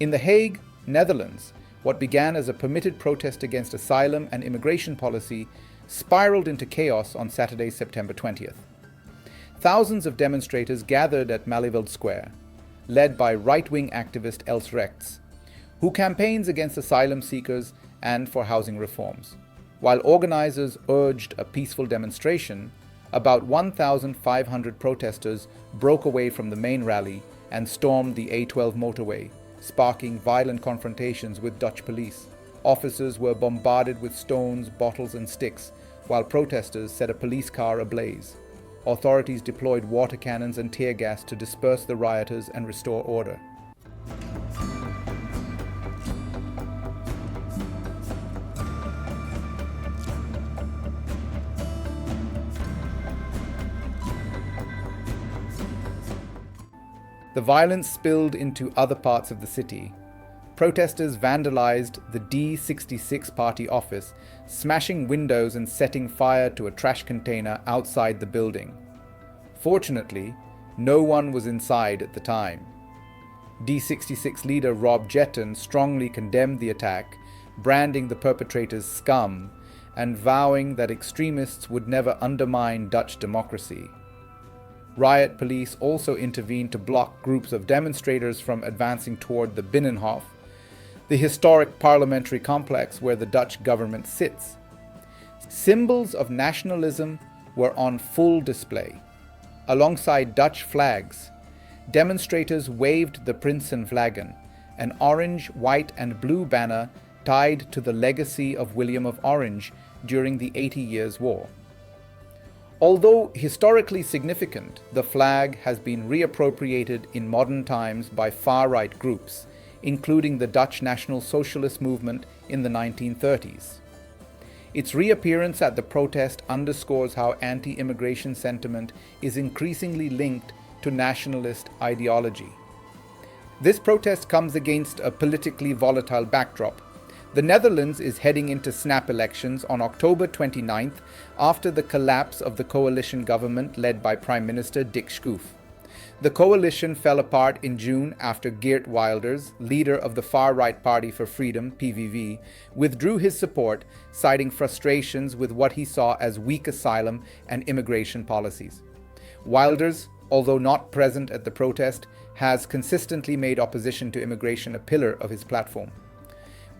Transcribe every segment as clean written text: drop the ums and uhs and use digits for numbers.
In The Hague, Netherlands, what began as a permitted protest against asylum and immigration policy spiraled into chaos on Saturday, September 20th. Thousands of demonstrators gathered at Malieveld Square, led by right-wing activist Erupts, who campaigns against asylum seekers and for housing reforms. While organizers urged a peaceful demonstration, about 1,500 protesters broke away from the main rally and stormed the A12 motorway, sparking violent confrontations with Dutch police. Officers were bombarded with stones, bottles, and sticks, while protesters set a police car ablaze. Authorities deployed water cannons and tear gas to disperse the rioters and restore order. The violence spilled into other parts of the city. Protesters vandalized the D66 party office, smashing windows and setting fire to a trash container outside the building. Fortunately, no one was inside at the time. D66 leader Rob Jetten strongly condemned the attack, branding the perpetrators scum and vowing that extremists would never undermine Dutch democracy. Riot police also intervened to block groups of demonstrators from advancing toward the Binnenhof, the historic parliamentary complex where the Dutch government sits. Symbols of nationalism were on full display. Alongside Dutch flags, demonstrators waved the Prinsenvlaggen, an orange, white, and blue banner tied to the legacy of William of Orange during the 80 Years' War. Although historically significant, the flag has been reappropriated in modern times by far-right groups, including the Dutch National Socialist movement in the 1930s. Its reappearance at the protest underscores how anti-immigration sentiment is increasingly linked to nationalist ideology. This protest comes against a politically volatile backdrop. The Netherlands is heading into snap elections on October 29th after the collapse of the coalition government led by Prime Minister Dick Schoof. The coalition fell apart in June after Geert Wilders, leader of the far-right Party for Freedom, PVV, withdrew his support, citing frustrations with what he saw as weak asylum and immigration policies. Wilders, although not present at the protest, has consistently made opposition to immigration a pillar of his platform.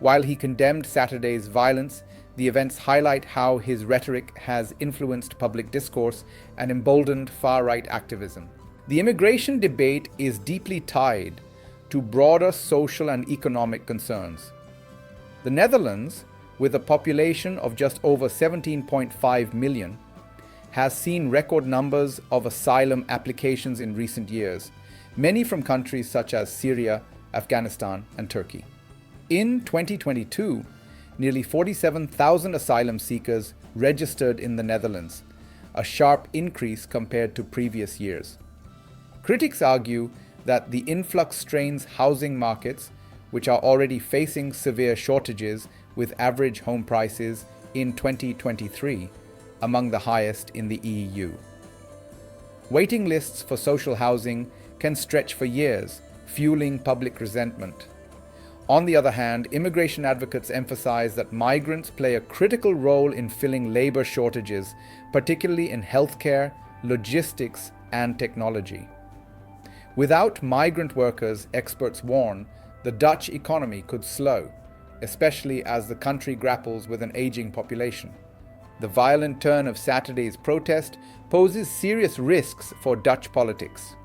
While he condemned Saturday's violence, the events highlight how his rhetoric has influenced public discourse and emboldened far-right activism. The immigration debate is deeply tied to broader social and economic concerns. The Netherlands, with a population of just over 17.5 million, has seen record numbers of asylum applications in recent years, many from countries such as Syria, Afghanistan, and Turkey. In 2022, nearly 47,000 asylum seekers registered in the Netherlands, a sharp increase compared to previous years. Critics argue that the influx strains housing markets, which are already facing severe shortages with average home prices in 2023 among the highest in the EU. Waiting lists for social housing can stretch for years, fueling public resentment. On the other hand, immigration advocates emphasize that migrants play a critical role in filling labor shortages, particularly in healthcare, logistics, and technology. Without migrant workers, experts warn, the Dutch economy could slow, especially as the country grapples with an aging population. The violent turn of Saturday's protest poses serious risks for Dutch politics.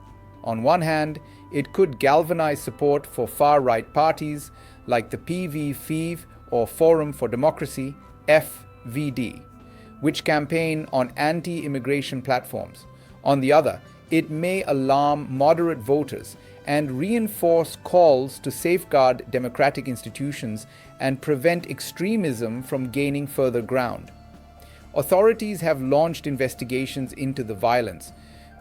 On one hand, it could galvanize support for far-right parties like the PVV or Forum for Democracy, FVD, which campaign on anti-immigration platforms. On the other, it may alarm moderate voters and reinforce calls to safeguard democratic institutions and prevent extremism from gaining further ground. Authorities have launched investigations into the violence,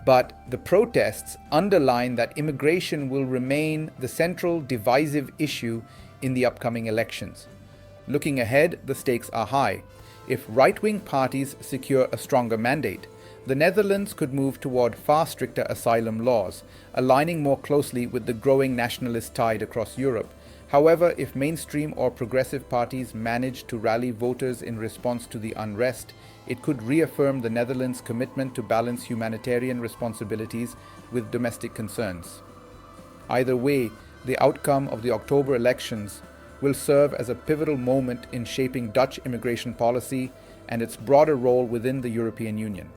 but the protests underline that immigration will remain the central divisive issue in the upcoming elections. Looking ahead, the stakes are high. If right-wing parties secure a stronger mandate, the Netherlands could move toward far stricter asylum laws, aligning more closely with the growing nationalist tide across Europe, However, if mainstream or progressive parties manage to rally voters in response to the unrest, it could reaffirm the Netherlands' commitment to balance humanitarian responsibilities with domestic concerns. Either way, the outcome of the October elections will serve as a pivotal moment in shaping Dutch immigration policy and its broader role within the European Union.